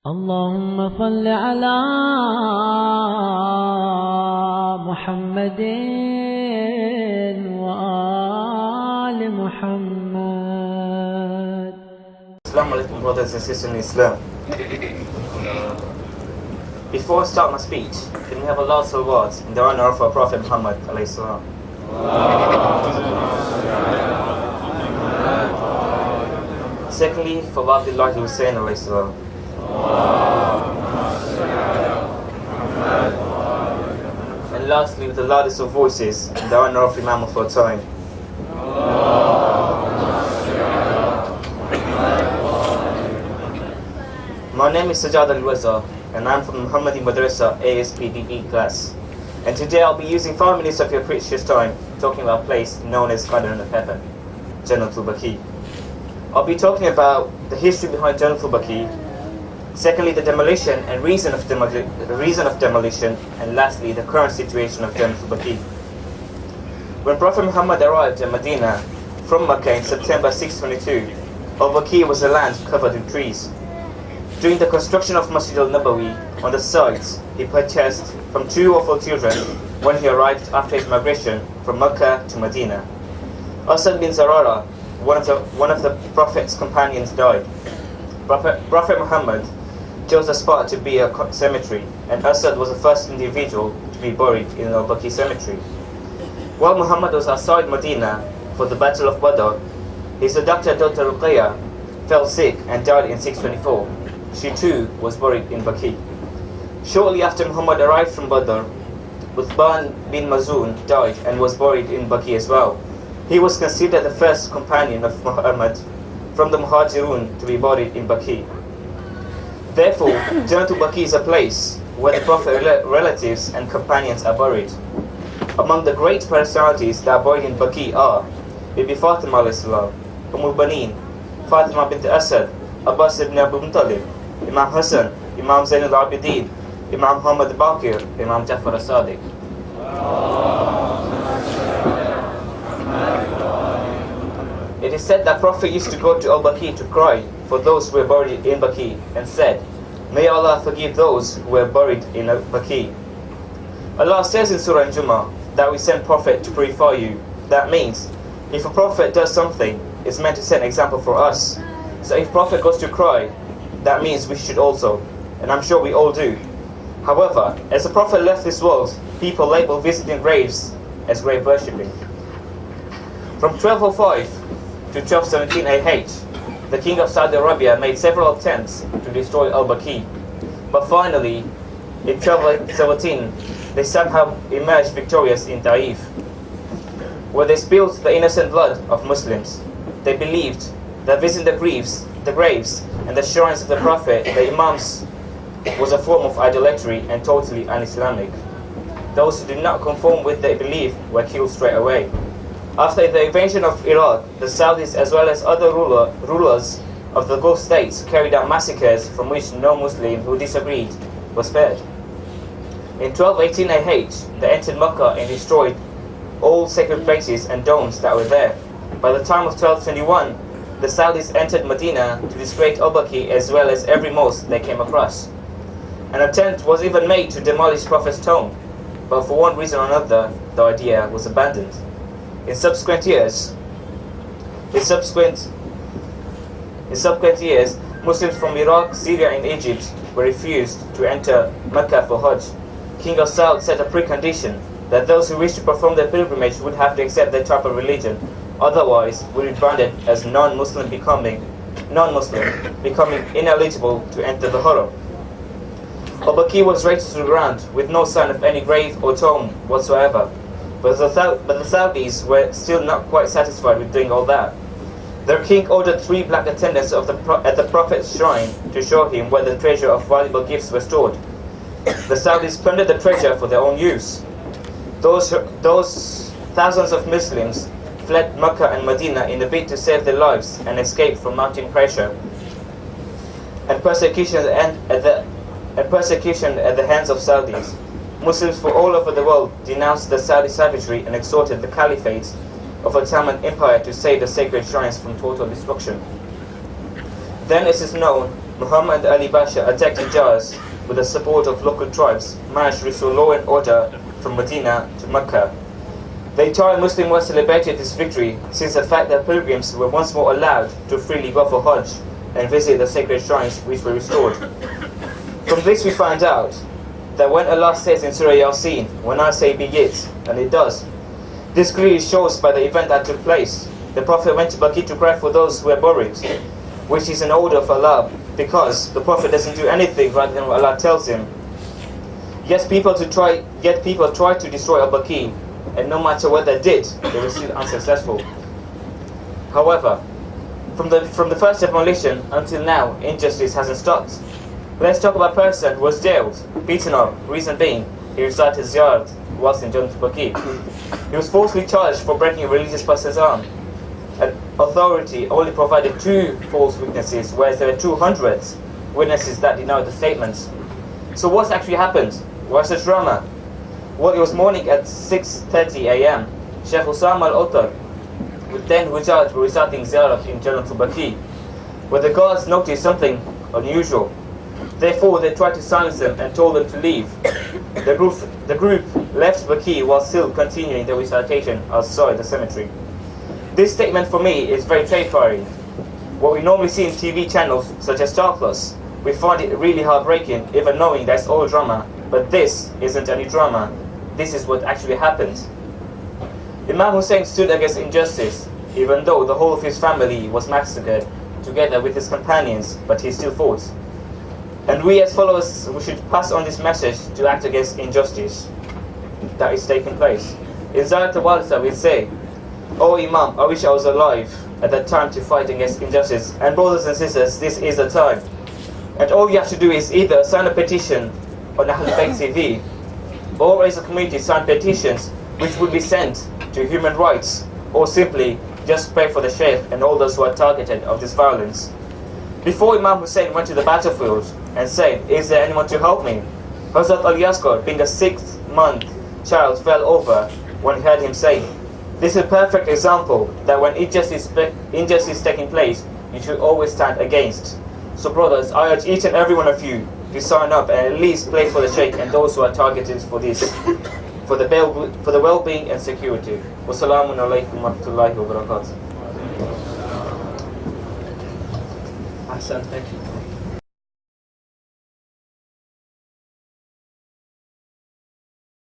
اللهم صل على محمد وآل محمد. Assalamu alaikum, brothers and sisters in Islam. Before I start my speech, can we have a last salawat in the honor of our Prophet Muhammad alayhi salam? Secondly, for Abdullah Hussein alayhi salam. And lastly, with the loudest of voices, in the honor of Imam of our time. My name is Sajjad Al-Waza, and I'm from the Muhammadi Madressa PDP class. And today I'll be using 5 minutes of your precious time talking about a place known as Garden of Heaven, Jannat Baqee. I'll be talking about the history behind Jannat Baqee, secondly the demolition and reason of demolition, and lastly the current situation of Jannat Baqee. When Prophet Muhammad arrived in Medina from Makkah in September 622, Baqee was a land covered with trees. During the construction of Masjid al-Nabawi, on the sites, he purchased from 2 or 4 children when he arrived after his migration from Makkah to Medina. Asad bin Zarara, one of the Prophet's companions, died. Prophet Muhammad chose the spot to be a cemetery, and Asad was the first individual to be buried in Baqee cemetery. While Muhammad was outside Medina for the Battle of Badr, his doctor Dr. Ruqayya fell sick and died in 624. She too was buried in Baqee. Shortly after Muhammad arrived from Badr, Uthman bin Mazun died and was buried in Baqee as well. He was considered the first companion of Muhammad from the Muhajirun to be buried in Baqee. Therefore, Jannat Baqee is a place where the Prophet's relatives and companions are buried. Among the great personalities that are buried in Baqee are Bibi Fatima alayhi salam, Banin, Fatima bint Asad, Abbas ibn Abu Muttalib, Imam Hassan, Imam Zain al-Abidin, Imam Muhammad Baqir, Imam Jafar al-Sadiq. It is said that Prophet used to go to Baqee to cry for those who were buried in Baqee and said, "May Allah forgive those who were buried in Baqee." Allah says in Surah Al-Jumu'ah that we send Prophet to purify you. That means, if a Prophet does something, it's meant to set an example for us. So if Prophet goes to cry, that means we should also, and I'm sure we all do. However, as the Prophet left this world, people label visiting graves as grave worshipping. From 1205 to 1217 AH, the king of Saudi Arabia made several attempts to destroy Baqee, but finally, in 1217, they somehow emerged victorious in Taif, where they spilled the innocent blood of Muslims. They believed that visiting the graves and the shrines of the Prophet, the Imams, was a form of idolatry and totally un-Islamic. Those who did not conform with their belief were killed straight away. After the invasion of Iraq, the Saudis as well as other rulers of the Gulf states carried out massacres from which no Muslim who disagreed was spared. In 1218 AH, they entered Makkah and destroyed all sacred places and domes that were there. By the time of 1221, the Saudis entered Medina to disgrace Baqee as well as every mosque they came across. An attempt was even made to demolish Prophet's tomb, but for one reason or another, the idea was abandoned. In subsequent years, Muslims from Iraq, Syria and Egypt were refused to enter Mecca for Hajj. King of Saud set a precondition that those who wished to perform their pilgrimage would have to accept their type of religion, otherwise would be branded as non-Muslim, becoming ineligible to enter the Haram. Baqee was razed to the ground with no sign of any grave or tomb whatsoever. But the Saudis were still not quite satisfied with doing all that. Their king ordered 3 black attendants at the Prophet's shrine to show him where the treasure of valuable gifts were stored. The Saudis plundered the treasure for their own use. Those thousands of Muslims fled Mecca and Medina in a bid to save their lives and escape from mounting pressure and persecution at the hands of Saudis. Muslims from all over the world denounced the Saudi savagery and exhorted the Caliphate of Ottoman Empire to save the sacred shrines from total destruction. Then it is known Muhammad Ali Pasha attacked Hijaz with the support of local tribes, managed to restore law and order from Medina to Mecca. The entire Muslim world celebrated this victory, since the fact that pilgrims were once more allowed to freely go for Hajj and visit the sacred shrines which were restored. From this we find out that when Allah says in Surah Yasin, "When I say be it," and it does, this clearly shows by the event that took place. The Prophet went to Baqee to cry for those who were buried, which is an order of Allah, because the Prophet doesn't do anything rather than what Allah tells him. Yet people tried to destroy Baqee, and no matter what they did, they were still unsuccessful. However, from the first demolition until now, injustice hasn't stopped. Let's talk about a person who was jailed, beaten up, reason being, he recited Ziyarat whilst in Jannat Baqee. He was falsely charged for breaking a religious person's arm. An authority only provided 2 false witnesses, whereas there were 200 witnesses that denied the statements. So what's actually happened? What's the drama? Well, it was morning at 6:30 a.m. Sheikh Osama al-Ottar with 10 Hujjaj were reciting Ziyarat in Jannat Baqee, where the guards noticed something unusual. Therefore, they tried to silence them and told them to leave. The group left Baqee while still continuing their recitation outside the cemetery. This statement for me is very terrifying. What we normally see in TV channels such as Star Plus, we find it really heartbreaking, even knowing that's all drama. But this isn't any drama. This is what actually happened. Imam Hussein stood against injustice, even though the whole of his family was massacred together with his companions, but he still fought. And we as followers, we should pass on this message to act against injustice that is taking place. In Ziyarat al-Walsa we say, "Oh Imam, I wish I was alive at that time to fight against injustice." And brothers and sisters, this is the time. And all you have to do is either sign a petition on Ahl Bayt TV, or as a community sign petitions which will be sent to human rights, or simply just pray for the Sheikh and all those who are targeted of this violence. Before Imam Hussein went to the battlefield and said, "Is there anyone to help me?" Hazrat Al-Yaskar, being a 6-month child, fell over when he heard him say, "This is a perfect example that when injustice is taking place, you should always stand against." So brothers, I urge each and every one of you to sign up and at least pray for the Sheikh and those who are targeted for this, for the well-being and security. Wassalamu alaikum wa rahmatullahi wa barakatuh. Ahsan, thank you.